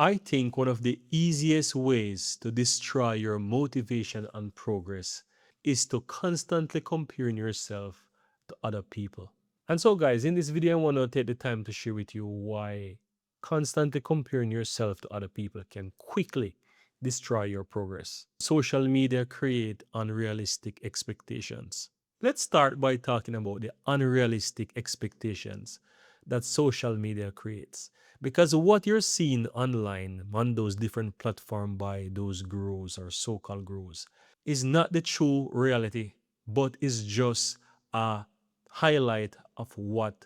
I think one of the easiest ways to destroy your motivation and progress is to constantly comparing yourself to other people. And so, guys, in this video, I want to take the time to share with you why constantly comparing yourself to other people can quickly destroy your progress. Social media create unrealistic expectations. Let's start by talking about the unrealistic expectations that social media creates. Because what you're seeing online on those different platforms by those gurus or so-called gurus is not the true reality, but is just a highlight of what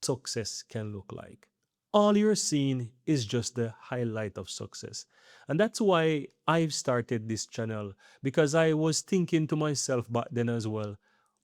success can look like. All you're seeing is just the highlight of success. And that's why I've started this channel, because I was thinking to myself back then as well,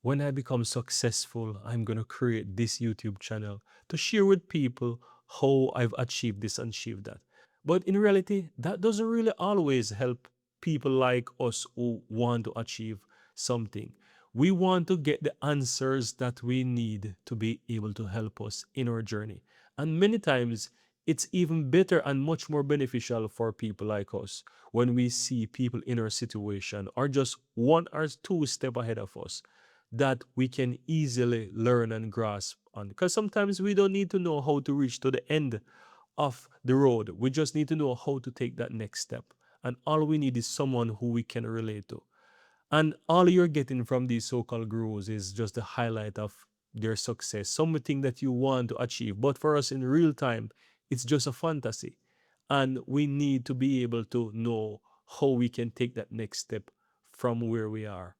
when I become successful, I'm going to create this YouTube channel to share with people how I've achieved this and achieved that. But in reality, that doesn't really always help people like us who want to achieve something. We want to get the answers that we need to be able to help us in our journey. And many times, it's even better and much more beneficial for people like us when we see people in our situation or just one or two step ahead of us that we can easily learn and grasp on. Because sometimes we don't need to know how to reach to the end of the road. We just need to know how to take that next step. And all we need is someone who we can relate to. And all you're getting from these so-called gurus is just the highlight of their success, something that you want to achieve. But for us in real time, it's just a fantasy. And we need to be able to know how we can take that next step from where we are.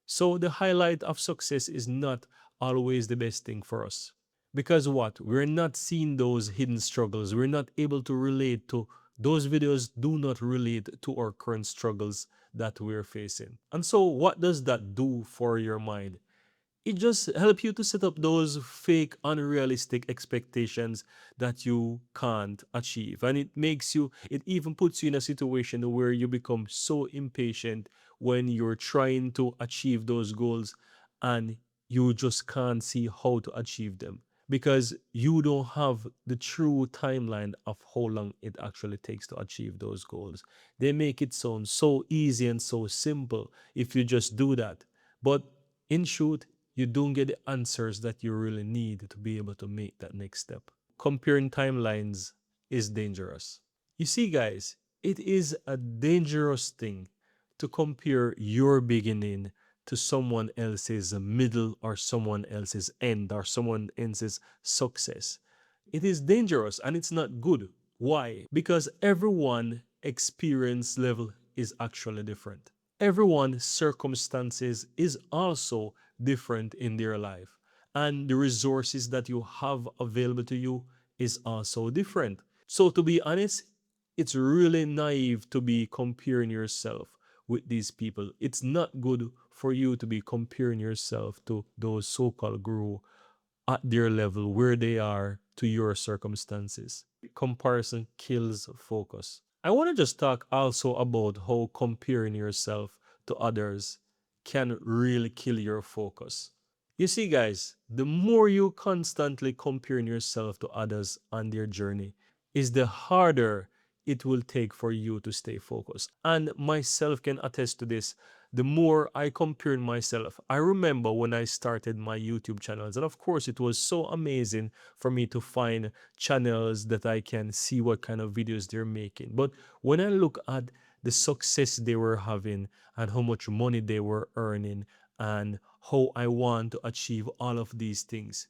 So the highlight of success is not always the best thing for us. Because what? We're not seeing those hidden struggles. We're not able to relate to those videos do not relate to our current struggles that we're facing. And so what does that do for your mind? It just helps you to set up those fake unrealistic expectations that you can't achieve, and it even puts you in a situation where you become so impatient when you're trying to achieve those goals and you just can't see how to achieve them because you don't have the true timeline of how long it actually takes to achieve those goals. They make it sound so easy and so simple if you just do that, but in truth you don't get the answers that you really need to be able to make that next step. Comparing timelines is dangerous. You see, guys, it is a dangerous thing to compare your beginning to someone else's middle or someone else's end or someone else's success. It is dangerous and it's not good. Why? Because everyone experience level is actually different. Everyone's circumstances is also different in their life, and the resources that you have available to you is also different. So to be honest, it's really naive to be comparing yourself with these people. It's not good for you to be comparing yourself to those so-called guru at their level where they are to your circumstances. Comparison kills focus. I want to just talk also about how comparing yourself to others can really kill your focus. You see, guys, the more you constantly comparing yourself to others on their journey, is the harder it will take for you to stay focused. And myself can attest to this. The more I compare myself, I remember when I started my YouTube channels, and of course, it was so amazing for me to find channels that I can see what kind of videos they're making. But when I look at the success they were having and how much money they were earning and how I want to achieve all of these things,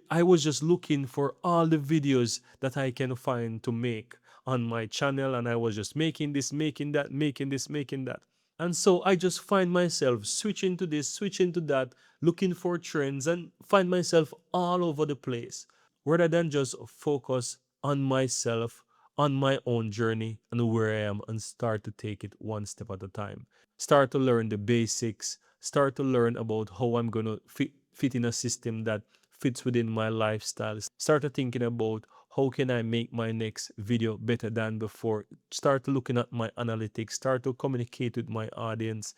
I was just looking for all the videos that I can find to make on my channel, and I was just making this, making that, making this, making that. And so I just find myself switching to this, switching to that, looking for trends, and find myself all over the place rather than just focus on myself, on my own journey, and where I am, and start to take it one step at a time. Start to learn the basics, start to learn about how I'm going to fit in a system that fits within my lifestyle. Start thinking about how can I make my next video better than before. Start looking at my analytics. Start to communicate with my audience.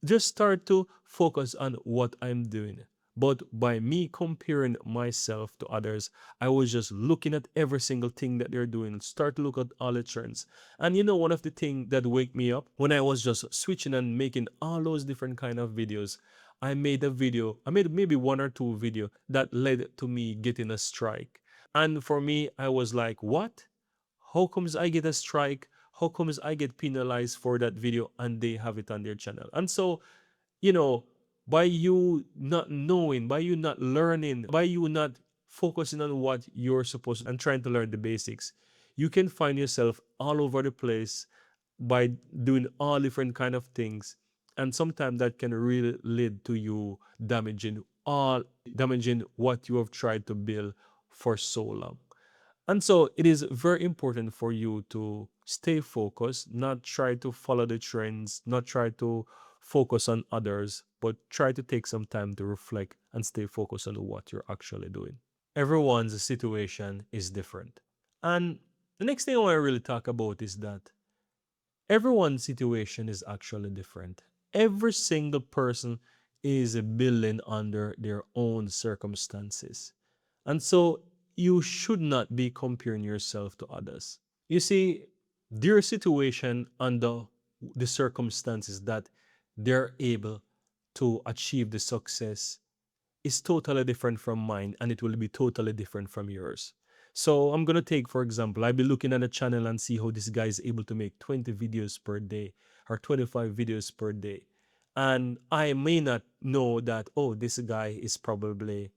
Just start to focus on what I'm doing. But by me comparing myself to others, I was just looking at every single thing that they're doing, start to look at all the trends. And you know, one of the things that wake me up when I was just switching and making all those different kind of videos, I made maybe one or two video that led to me getting a strike. And for me, I was like, what? How comes I get a strike? How comes I get penalized for that video and they have it on their channel? And so, you know, by you not knowing, by you not learning, by you not focusing on what you're supposed to and trying to learn the basics, you can find yourself all over the place by doing all different kind of things. And sometimes that can really lead to you damaging what you have tried to build for so long. And so it is very important for you to stay focused, not try to follow the trends, not try to focus on others, but try to take some time to reflect and stay focused on what you're actually doing. Everyone's situation is different. And the next thing I want to really talk about is that everyone's situation is actually different. Every single person is building under their own circumstances. And so you should not be comparing yourself to others. You see, their situation under the circumstances that they're able to achieve the success is totally different from mine, and it will be totally different from yours. So I'm gonna take, for example, I'll be looking at a channel and see how this guy is able to make 20 videos per day or 25 videos per day. And I may not know that, oh, this guy is probably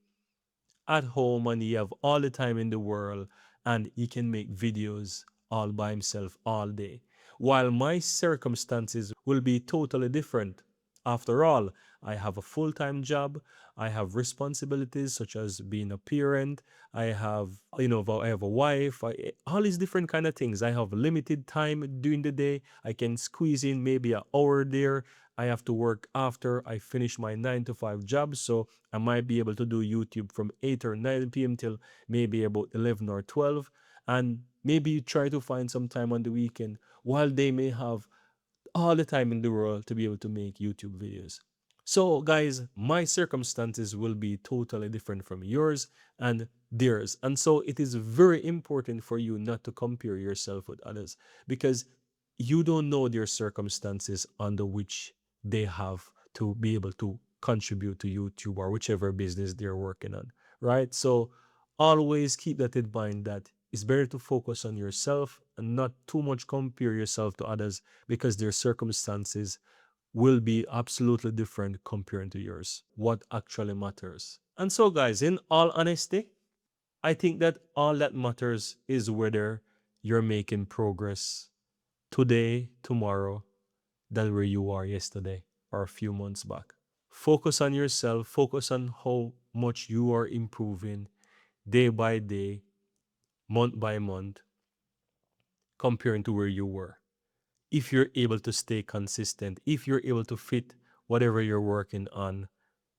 at home and he have all the time in the world and he can make videos all by himself all day. While my circumstances will be totally different. After all, I have a full-time job, I have responsibilities such as being a parent, I have, I have a wife, all these different kind of things. I have limited time during the day. I can squeeze in maybe an hour there. I have to work after I finish my 9 to 5 job. So I might be able to do YouTube from 8 or 9 p.m. till maybe about 11 or 12. And maybe you try to find some time on the weekend while they may have all the time in the world to be able to make YouTube videos. So, guys, my circumstances will be totally different from yours and theirs. And so, it is very important for you not to compare yourself with others because you don't know their circumstances under which they have to be able to contribute to YouTube or whichever business they're working on, right? So, always keep that in mind that it's better to focus on yourself and not too much compare yourself to others because their circumstances will be absolutely different compared to yours. What actually matters. And so, guys, in all honesty, I think that all that matters is whether you're making progress today, tomorrow, than where you are yesterday or a few months back. Focus on yourself, focus on how much you are improving day by day, month by month, comparing to where you were. If you're able to stay consistent, if you're able to fit whatever you're working on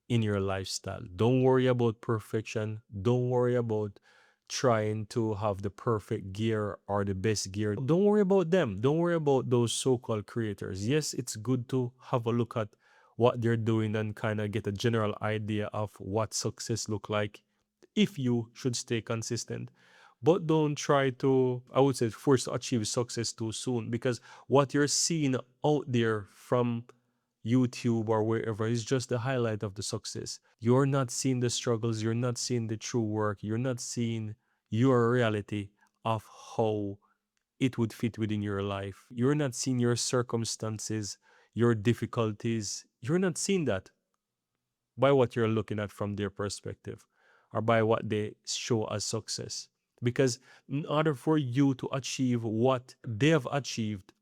in your lifestyle. Don't worry about perfection. Don't worry about trying to have the perfect gear or the best gear. Don't worry about them. Don't worry about those so-called creators. Yes, it's good to have a look at what they're doing and kind of get a general idea of what success look like if you should stay consistent. But don't try to, I would say, force to achieve success too soon because what you're seeing out there from YouTube or wherever is just the highlight of the success. You're not seeing the struggles, you're not seeing the true work, you're not seeing your reality of how it would fit within your life. You're not seeing your circumstances, your difficulties. You're not seeing that by what you're looking at from their perspective or by what they show as success. Because in order for you to achieve what they have achieved,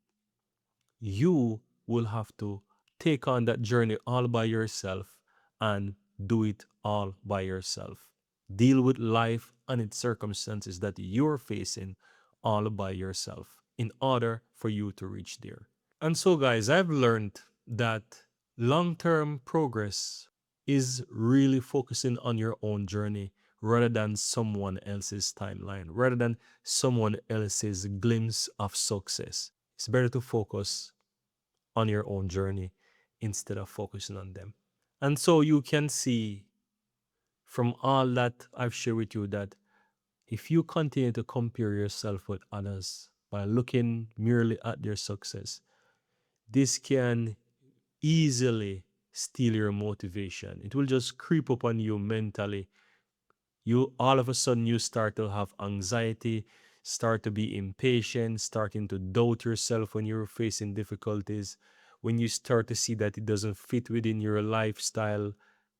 you will have to take on that journey all by yourself and do it all by yourself. Deal with life and its circumstances that you're facing all by yourself in order for you to reach there. And so, guys, I've learned that long term progress is really focusing on your own journey rather than someone else's timeline, rather than someone else's glimpse of success. It's better to focus on your own journey instead of focusing on them. And so you can see from all that I've shared with you, that if you continue to compare yourself with others by looking merely at their success, this can easily steal your motivation. It will just creep up on you mentally. You all of a sudden you start to have anxiety, start to be impatient, starting to doubt yourself when you're facing difficulties. When you start to see that it doesn't fit within your lifestyle,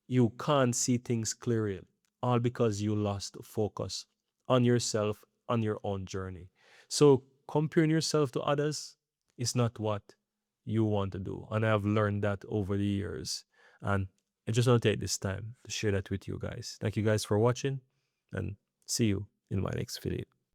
you can't see things clearly, all because you lost focus on yourself, on your own journey. So comparing yourself to others is not what you want to do. And I've learned that over the years. And I just want to take this time to share that with you guys. Thank you guys for watching, and see you in my next video.